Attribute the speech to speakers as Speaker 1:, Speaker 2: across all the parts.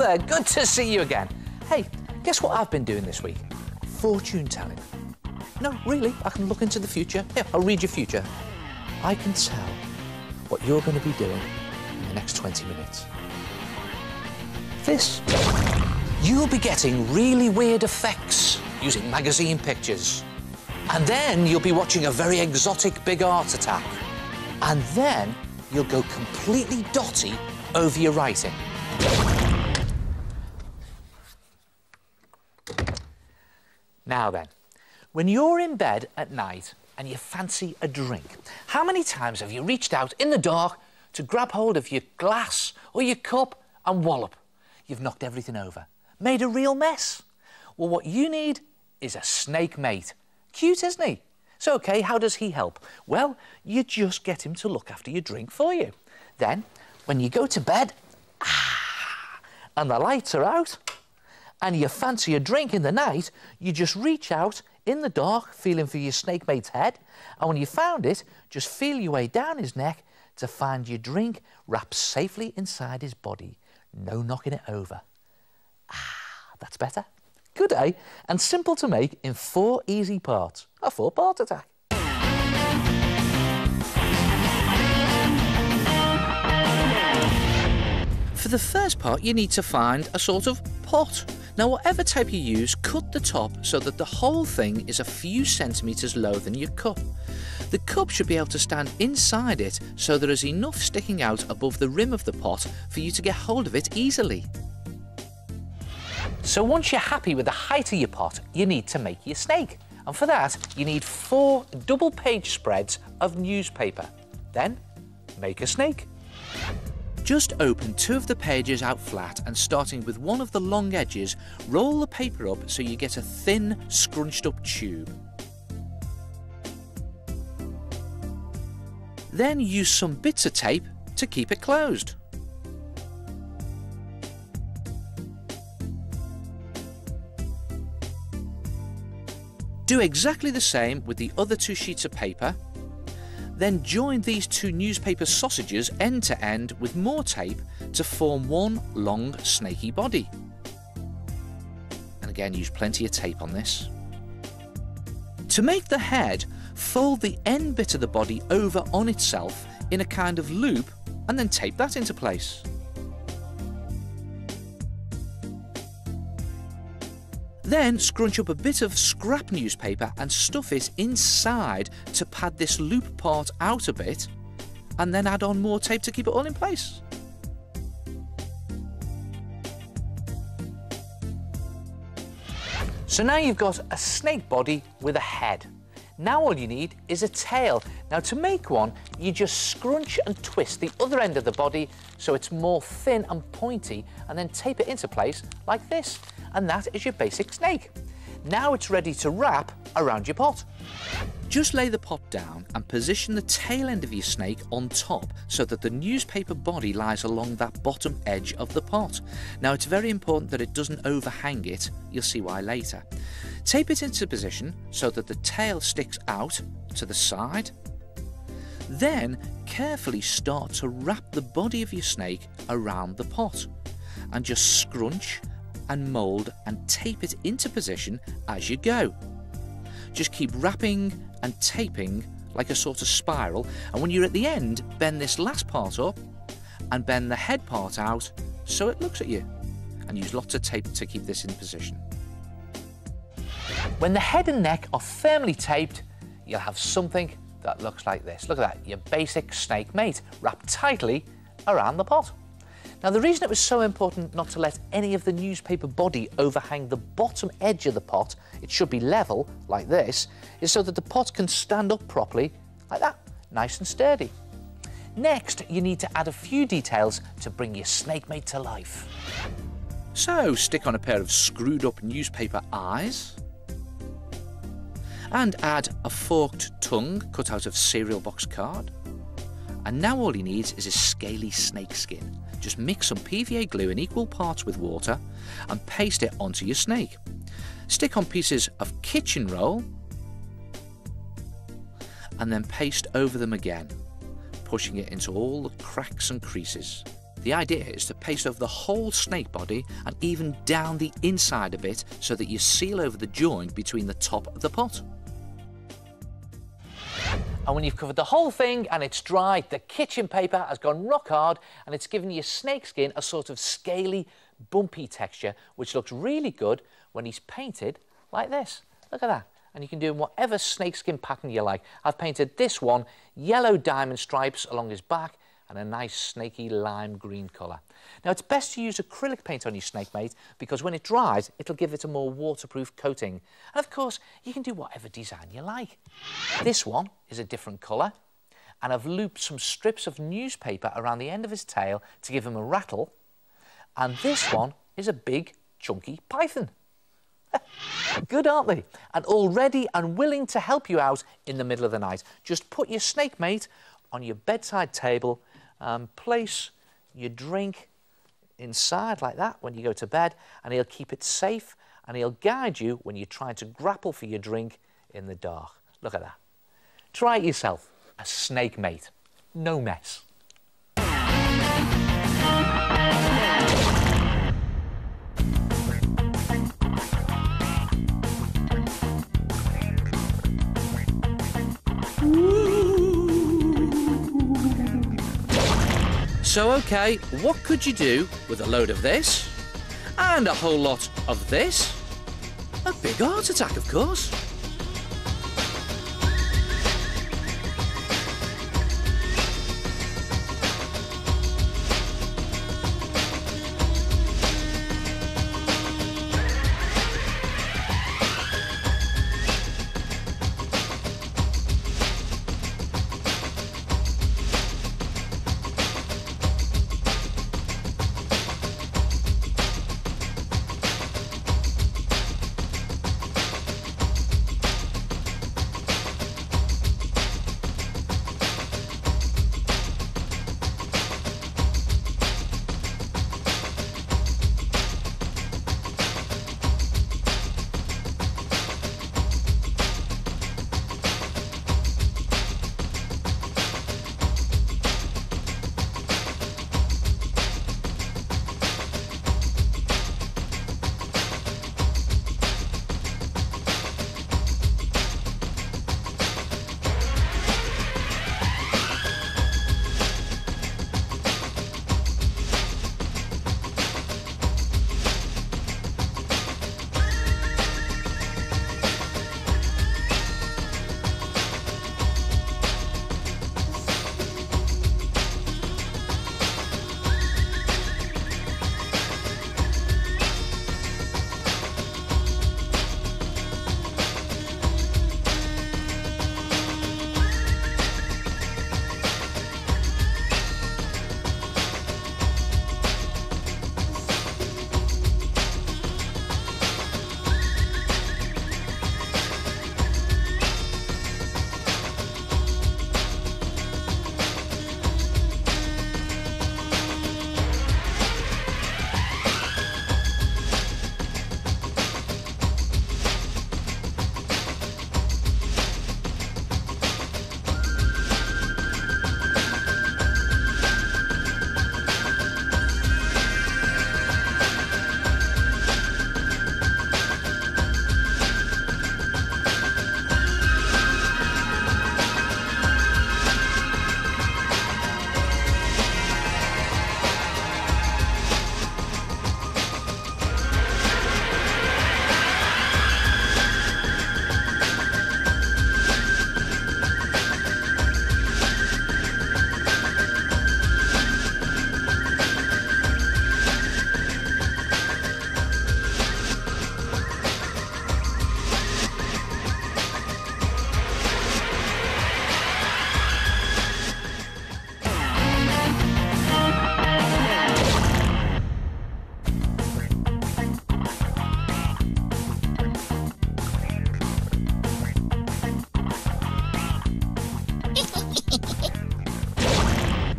Speaker 1: there, good to see you again. Hey, guess what I've been doing this week? Fortune telling. No, really, I can look into the future. Here, I'll read your future. I can tell what you're going to be doing in the next 20 minutes. This. You'll be getting really weird effects using magazine pictures. And then you'll be watching a very exotic big art attack. And then you'll go completely Dotty over your writing. Now then, when you're in bed at night and you fancy a drink, how many times have you reached out in the dark to grab hold of your glass or your cup and wallop? You've knocked everything over, made a real mess. Well, what you need is a snake mate. Cute, isn't he? So, OK, how does he help? Well, you just get him to look after your drink for you. Then, when you go to bed, and the lights are out, and you fancy a drink in the night, you just reach out in the dark, feeling for your snake mate's head, and when you found it, just feel your way down his neck to find your drink wrapped safely inside his body. No knocking it over. That's better. Good, eh? And simple to make in 4 easy parts. A 4-part attack. For the first part, you need to find a sort of pot. Now, whatever tape you use, cut the top so that the whole thing is a few centimetres lower than your cup. The cup should be able to stand inside it so there is enough sticking out above the rim of the pot for you to get hold of it easily. So once you're happy with the height of your pot, you need to make your snake. And for that, you need 4 double-page spreads of newspaper. Then, make a snake. Just open 2 of the pages out flat and starting with one of the long edges, roll the paper up so you get a thin, scrunched-up tube. Then use some bits of tape to keep it closed. Do exactly the same with the other 2 sheets of paper. Then join these 2 newspaper sausages end to end with more tape to form one long snaky body. And again, use plenty of tape on this. To make the head, fold the end bit of the body over on itself in a kind of loop and then tape that into place. Then scrunch up a bit of scrap newspaper and stuff it inside to pad this loop part out a bit, and then add on more tape to keep it all in place. So now you've got a snake body with a head. Now all you need is a tail. Now to make one, you just scrunch and twist the other end of the body so it's more thin and pointy, and then tape it into place like this. And that is your basic snake. Now it's ready to wrap around your pot. Just lay the pot down and position the tail end of your snake on top so that the newspaper body lies along that bottom edge of the pot. Now it's very important that it doesn't overhang it, you'll see why later. Tape it into position so that the tail sticks out to the side. Then carefully start to wrap the body of your snake around the pot and just scrunch and mould and tape it into position as you go. Just keep wrapping and taping like a sort of spiral, and when you're at the end, bend this last part up and bend the head part out so it looks at you, and use lots of tape to keep this in position. When the head and neck are firmly taped, you'll have something that looks like this. Look at that, your basic snake mate wrapped tightly around the pot. Now, the reason it was so important not to let any of the newspaper body overhang the bottom edge of the pot, it should be level, like this, is so that the pot can stand up properly, like that, nice and sturdy. Next, you need to add a few details to bring your snake mate to life. So, stick on a pair of screwed up newspaper eyes, and add a forked tongue cut out of cereal box card. And now all he needs is a scaly snake skin. Just mix some PVA glue in equal parts with water and paste it onto your snake. Stick on pieces of kitchen roll and then paste over them again, pushing it into all the cracks and creases.
Speaker 2: The idea is to paste over the whole snake body and even down the inside a bit so that you seal over the joint between the top of the pot.
Speaker 1: And when you've covered the whole thing and it's dried, the kitchen paper has gone rock hard and it's given your snake skin a sort of scaly, bumpy texture, which looks really good when he's painted like this. Look at that. And you can do whatever snakeskin pattern you like. I've painted this one yellow diamond stripes along his back and a nice snaky lime green colour. Now, it's best to use acrylic paint on your snake, mate, because when it dries, it'll give it a more waterproof coating. And of course, you can do whatever design you like. This one is a different colour, and I've looped some strips of newspaper around the end of his tail to give him a rattle. And this one is a big, chunky python. Good, aren't they? And all ready and willing to help you out in the middle of the night. Just put your snake mate on your bedside table and place your drink inside like that when you go to bed, and he'll keep it safe and he'll guide you when you're trying to grapple for your drink in the dark. Look at that. Try it yourself. A snake mate. No mess.
Speaker 2: So, okay, what could you do with a load of this and a whole lot of this? A big heart attack, of course.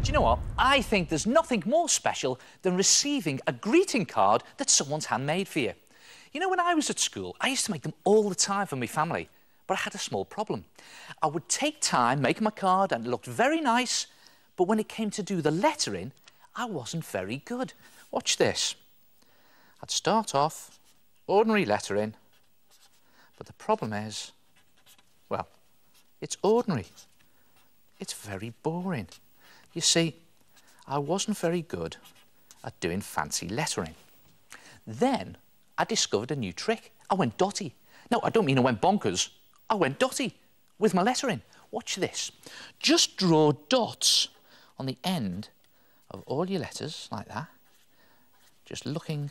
Speaker 1: you know what? I think there's nothing more special than receiving a greeting card that someone's handmade for you. You know, when I was at school, I used to make them all the time for my family, but I had a small problem. I would take time making my card and it looked very nice, but when it came to do the lettering, I wasn't very good. Watch this. I'd start off ordinary lettering, but the problem is, well, it's ordinary. It's very boring. You see, I wasn't very good at doing fancy lettering. Then I discovered a new trick. I went dotty. No, I don't mean I went bonkers. I went dotty with my lettering. Watch this. Just draw dots on the end of all your letters like that. Just looking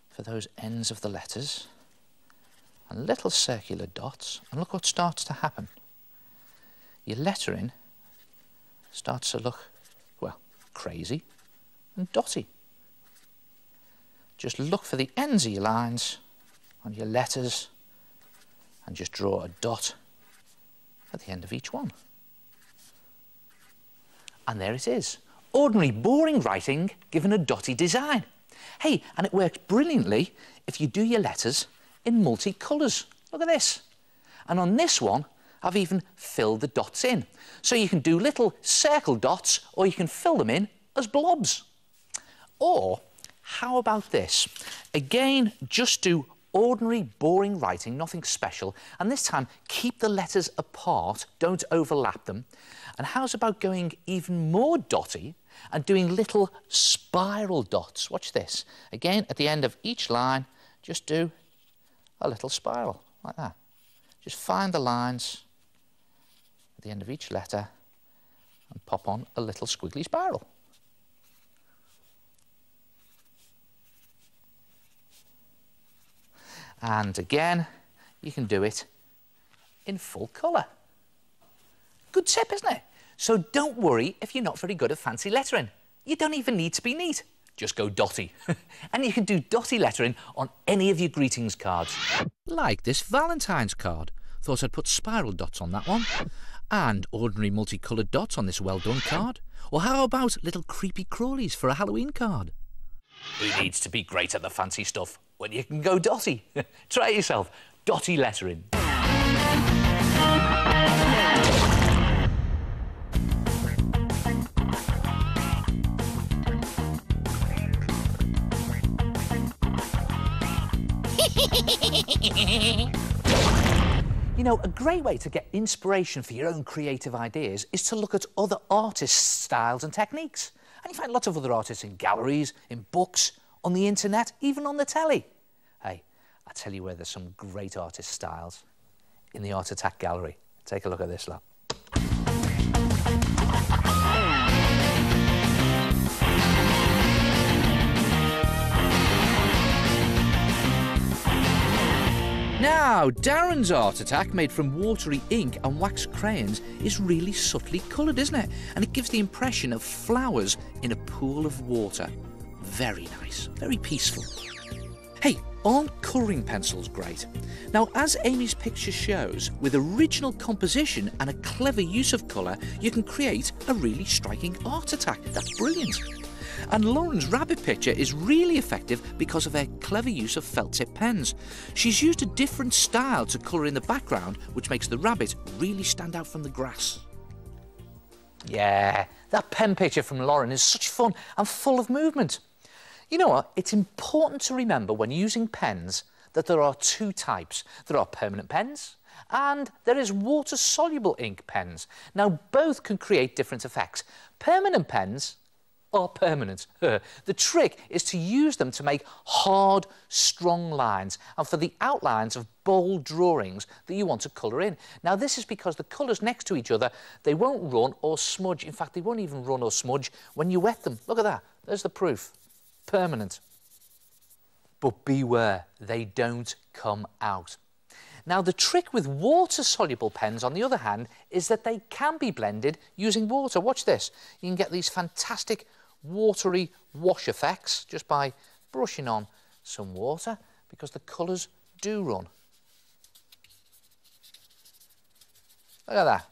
Speaker 1: for those ends of the letters. And little circular dots. And look what starts to happen. Your lettering starts to look, well, crazy and dotty. Just look for the ends of your lines on your letters and just draw a dot at the end of each one. And there it is. Ordinary, boring writing given a dotty design. Hey, and it works brilliantly if you do your letters in multicolours. Look at this. And on this one, I've even filled the dots in. So you can do little circle dots, or you can fill them in as blobs. Or, how about this? Again, just do ordinary, boring writing, nothing special, and this time keep the letters apart, don't overlap them. And how's about going even more dotty and doing little spiral dots? Watch this. Again, at the end of each line, just do a little spiral, like that. Just find the lines at the end of each letter and pop on a little squiggly spiral. And again, you can do it in full colour. Good tip, isn't it? So don't worry if you're not very good at fancy lettering. You don't even need to be neat. Just go dotty. And you can do dotty lettering on any of your greetings cards.
Speaker 2: Like this Valentine's card. Thought I'd put spiral dots on that one. And ordinary multicoloured dots on this well-done card. Or how about little creepy crawlies for a Halloween card?
Speaker 1: Who needs to be great at the fancy stuff when you can go dotty? Try it yourself. Dotty lettering. You know, a great way to get inspiration for your own creative ideas is to look at other artists' styles and techniques. And you find lots of other artists in galleries, in books, on the internet, even on the telly. Hey, I'll tell you where there's some great artist styles. In the Art Attack Gallery. Take a look at this lot.
Speaker 2: Now, Darren's Art Attack, made from watery ink and wax crayons, is really subtly coloured, isn't it? And it gives the impression of flowers in a pool of water. Very nice, very peaceful. Hey, aren't colouring pencils great? Now, as Amy's picture shows, with original composition and a clever use of colour, you can create a really striking art attack. That's brilliant. And Lauren's rabbit picture is really effective because of her clever use of felt tip pens. She's used a different style to colour in the background, which makes the rabbit really stand out from the grass.
Speaker 1: Yeah, that pen picture from Lauren is such fun and full of movement. You know what? It's important to remember when using pens that there are two types. There are permanent pens and there is water-soluble ink pens. Now, both can create different effects. Permanent pens are permanent. The trick is to use them to make hard, strong lines and for the outlines of bold drawings that you want to colour in. Now, this is because the colours next to each other, they won't run or smudge. In fact, they won't even run or smudge when you wet them. Look at that. There's the proof. Permanent. But beware, they don't come out. Now, the trick with water-soluble pens, on the other hand, is that they can be blended using water. Watch this. You can get these fantastic watery wash effects just by brushing on some water because the colours do run. Look at that.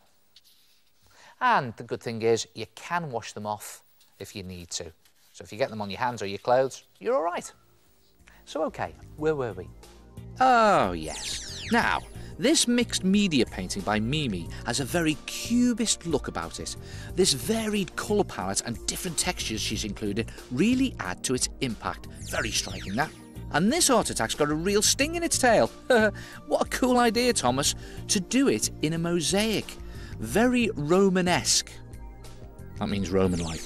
Speaker 1: And the good thing is you can wash them off if you need to. So if you get them on your hands or your clothes, you're all right. So, OK, where were we?
Speaker 2: Oh, yes. Now, This mixed media painting by Mimi has a very cubist look about it. This varied colour palette and different textures she's included really add to its impact. Very striking, that. And this art attack's got a real sting in its tail. What a cool idea, Thomas, to do it in a mosaic. Very Romanesque. That means Roman-like.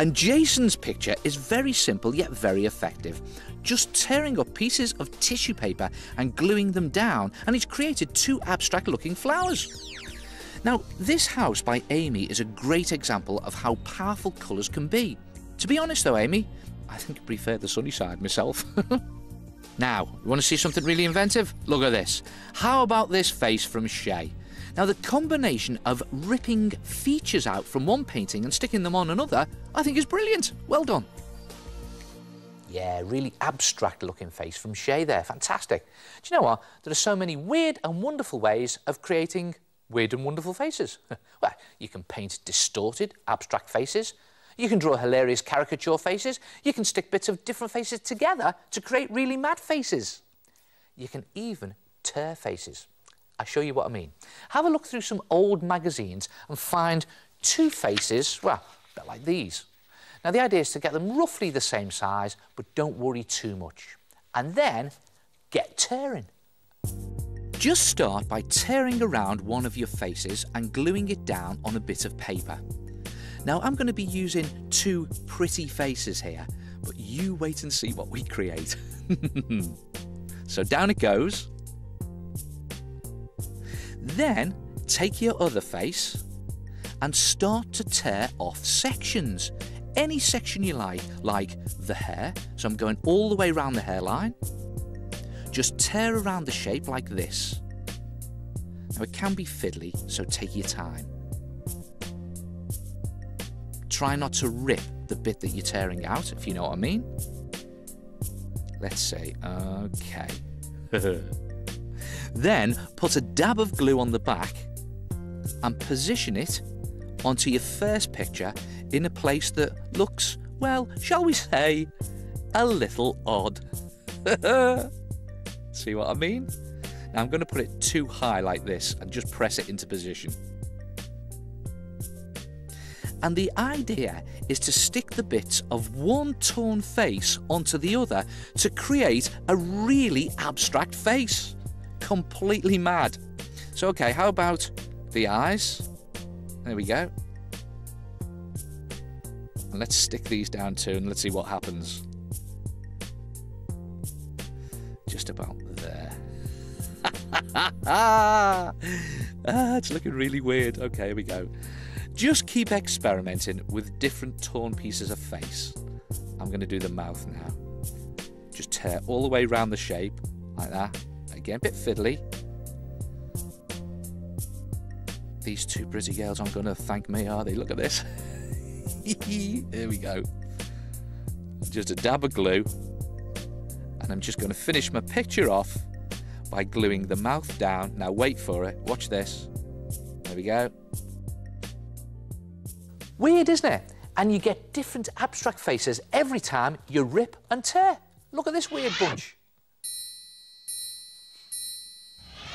Speaker 2: And Jason's picture is very simple yet very effective. Just tearing up pieces of tissue paper and gluing them down, and he's created two abstract-looking flowers. Now, this house by Amy is a great example of how powerful colours can be. To be honest though, Amy, I think I prefer the sunny side myself. Now, you want to see something really inventive? Look at this. How about this face from Shay? Now, the combination of ripping features out from one painting and sticking them on another, I think is brilliant. Well done.
Speaker 1: Yeah, really abstract looking face from Shay there. Fantastic. Do you know what? There are so many weird and wonderful ways of creating weird and wonderful faces. Well, you can paint distorted, abstract faces. You can draw hilarious caricature faces. You can stick bits of different faces together to create really mad faces. You can even tear faces. I'll show you what I mean. Have a look through some old magazines and find two faces, well, a bit like these. Now, the idea is to get them roughly the same size, but don't worry too much. And then get tearing.
Speaker 2: Just start by tearing around one of your faces and gluing it down on a bit of paper. Now, I'm going to be using two pretty faces here, but you wait and see what we create. So down it goes. Then take your other face and start to tear off sections. Any section you like the hair. So I'm going all the way around the hairline. Just tear around the shape like this. Now, it can be fiddly, so take your time. Try not to rip the bit that you're tearing out, if you know what I mean. Let's say, okay. Then put a dab of glue on the back and position it onto your first picture in a place that looks, well, shall we say, a little odd. See what I mean? Now I'm going to put it too high like this and just press it into position. And the idea is to stick the bits of one torn face onto the other to create a really abstract face. Completely mad. So, okay, how about the eyes? There we go. And let's stick these down too and let's see what happens. Just about there. It's looking really weird. Okay, here we go. Just keep experimenting with different torn pieces of face. I'm going to do the mouth now. Just tear all the way around the shape, like that. Again, a bit fiddly. These two pretty girls aren't going to thank me, are they? Look at this. There we go. Just a dab of glue. And I'm just going to finish my picture off by gluing the mouth down. Now wait for it. Watch this. There we go.
Speaker 1: Weird, isn't it? And you get different abstract faces every time you rip and tear. Look at this weird bunch.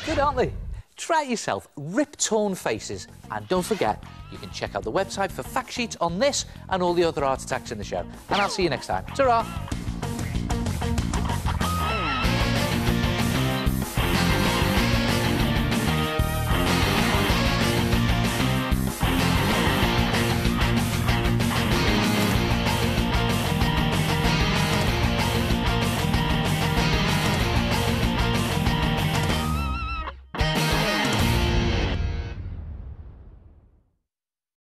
Speaker 1: Good, aren't they? Try it yourself. Rip torn faces. And don't forget, you can check out the website for fact sheets on this and all the other art attacks in the show. And I'll see you next time. Ta-ra!